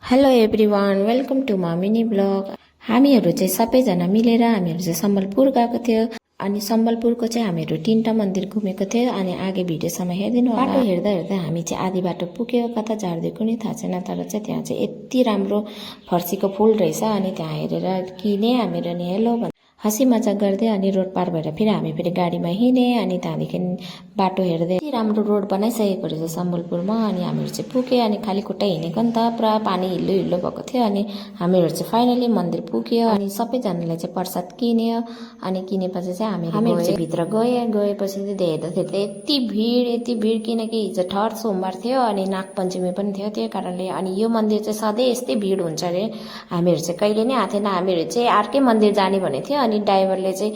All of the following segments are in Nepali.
हेलो एभ्रिवान, वेलकम टु म मिनी ब्लग। हामीहरू चाहिँ सबैजना मिलेर हामीहरू चाहिँ सम्बलपुर गएको थियो। अनि सम्बलपुरको चाहिँ हामीहरू 3टा मन्दिर घुमेको थियो। अनि आगे भिडियोसम्म हेरिदिनु होला। बाटो हेर्दा हेर्दा हामी चाहिँ आधी बाटो पुग्यो, कता झार्दै कुनै थाहा छैन। तर चाहिँ त्यहाँ चाहिँ यति राम्रो फर्सीको फुल रहेछ। अनि त्यहाँ हेरेर किने हामीहरू नि हेलो हँसी मजाक गर्दै अनि रोड पार भएर फेरि हामी फेरि गाडीमा हिँडे। अनि त्यहाँदेखि बाटो हेर्दै यति राम्रो रोड बनाइसकेको रहेछ सम्बलपुरमा। अनि हामीहरू चाहिँ पुग्यो। अनि खाली खुट्टा हिँडेको नि त, पुरा पानी हिल्लो हिल्लो भएको थियो। अनि हामीहरू चाहिँ फाइनली मन्दिर पुग्यो। अनि सबैजनाले चाहिँ प्रसाद किन्यो। अनि किनेपछि चाहिँ हामीहरू चाहिँ भित्र गएपछि चाहिँ हेर्दाखेरि यति भिड किनकि हिजो थर्ड सोमबार थियो अनि नागपञ्चमी पनि थियो, त्यही कारणले। अनि यो मन्दिर चाहिँ सधैँ यस्तै भिड हुन्छ अरे। हामीहरू चाहिँ कहिले नै आएको थिएन। हामीहरू चाहिँ अर्कै मन्दिर जाने भनेको थियो। अनि ड्राइभरले चाहिँ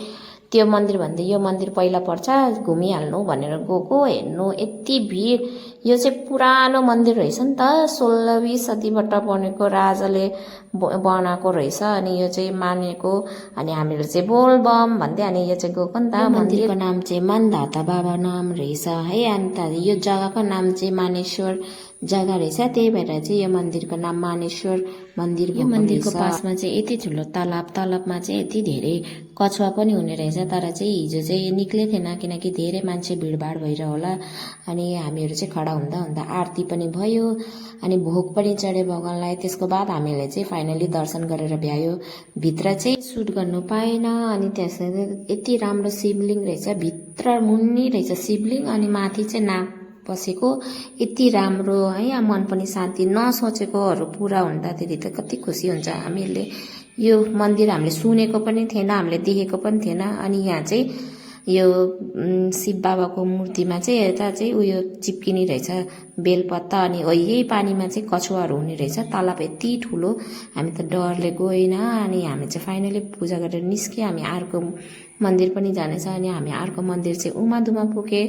त्यो मन्दिर भन्दै यो मन्दिर पहिला पर्छ, घुमिहाल्नु भनेर गएको। हेर्नु यति भिड। यो चाहिँ पुरानो मन्दिर रहेछ नि त, 16वीं शतीबाट बनेको, राजाले बनाएको रहेछ। अनि यो चाहिँ मानेको। अनि हामीहरू चाहिँ बोलबम भन्दै अनि यो चाहिँ गएको नि त। मन्दिरको नाम चाहिँ मानधाता बाबा नाम रहेछ है। अनि यो जग्गाको नाम चाहिँ मानेश्वर जग्गा रहेछ, त्यही भएर चाहिँ यो मन्दिरको नाम मानेश्वर मन्दिर। यो मन्दिरको पासमा चाहिँ यति ठुलो तलाबमा चाहिँ यति धेरै कछुवा पनि हुने रहेछ। तर चाहिँ हिजो चाहिँ निक्लै थिएन किनकि धेरै मान्छे भिडभाड भएर होला। अनि हामीहरू चाहिँ खडा हुँदा हुँदा आरती पनि भयो। अनि भोग पनि चढ्यो भगवानलाई। त्यसको बाद हामीले चाहिँ फाइनली दर्शन गरेर भ्यायो। भित्र चाहिँ सुट गर्नु पाएन। अनि त्यसमा यति राम्रो शिवलिङ रहेछ, भित्र मुनि रहेछ शिवलिङ। अनि माथि चाहिँ नाग बसेको, यति राम्रो है। मन पनि शान्ति, नसोचेकोहरू पुरा हुँदाखेरि त कति खुसी हुन्छ। हामीले यो मन्दिर हामीले सुनेको पनि थिएन, हामीले देखेको पनि थिएन। अनि यहाँ चाहिँ यो शिव बाबाको मूर्तिमा चाहिँ यता चाहिँ उयो चिप्किने रहेछ बेलपत्ता। अनि यही पानीमा चाहिँ कछुवाहरू हुने रहेछ। तालाब यति ठुलो, हामी त डरले गएन। अनि हामी चाहिँ फाइनली पूजा गरेर निस्क्यौँ। हामी अर्को मन्दिर पनि जानेछ। अनि हामी अर्को मन्दिर चाहिँ उमाधुमा पुगे।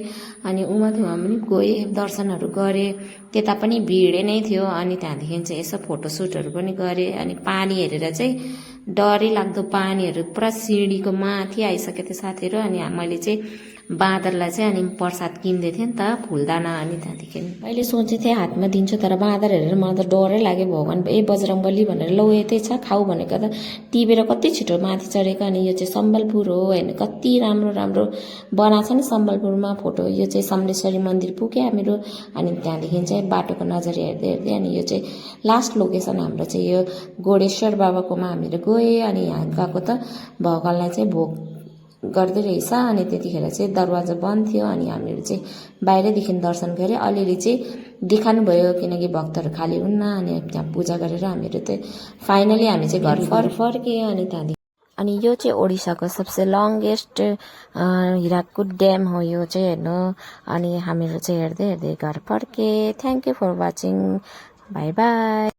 अनि उमाधुमा पनि गएँ, दर्शनहरू गरेँ। त्यता पनि भिडै नै थियो। अनि त्यहाँदेखि चाहिँ यसो फोटोसुटहरू पनि गरेँ। अनि पानी हेरेर चाहिँ डरै लाग्दो पानीहरू पुरा सिँढीको माथि आइसकेको थियो साथीहरू। अनि मैले चाहिँ बाँदरलाई चाहिँ अनि प्रसाद किन्दै थिएँ नि त, फुलदाना। अनि त्यहाँदेखि मैले सोचेको थिएँ हातमा दिन्छु, तर बाँदर हेरेर मलाई त डरै लाग्यो। भगवान् बजरङ्गबली भनेर लौ यतै छ खाऊ भनेको त टिपेर कति छिटो माथि चढेको। अनि यो चाहिँ सम्बलपुर हो होइन, कति राम्रो राम्रो बनाएको छ नि सम्बलपुरमा। फोटो यो चाहिँ समलेश्वरी मन्दिर पुग्यो हामीहरू। अनि त्यहाँदेखि चाहिँ बाटोको नजर हेर्दै हेर्दै अनि यो चाहिँ लास्ट लोकेसन हाम्रो चाहिँ यो गोडेश्वर बाबाकोमा हामीहरू गएँ। अनि यहाँ गएको त भगवानलाई चाहिँ भोग गर्दै रहेछ। अनि त्यतिखेर चाहिँ दरवाजा बन्द थियो। अनि हामीहरू चाहिँ बाहिरैदेखि दर्शन गऱ्यो। अलिअलि चाहिँ देखाउनु भयो किनकि भक्तहरू खाली हुन्न। अनि त्यहाँ पूजा गरेर हामीहरू चाहिँ फाइनली हामी चाहिँ घर फर्क्यौँ। अनि त्यहाँदेखि अनि यो चाहिँ ओडिसाको सबसे लङ्गेस्ट हिराकुद ड्याम हो यो चाहिँ हेर्नु। अनि हामीहरू चाहिँ हेर्दै हेर्दै घर फर्के। Thank you for watching, bye by.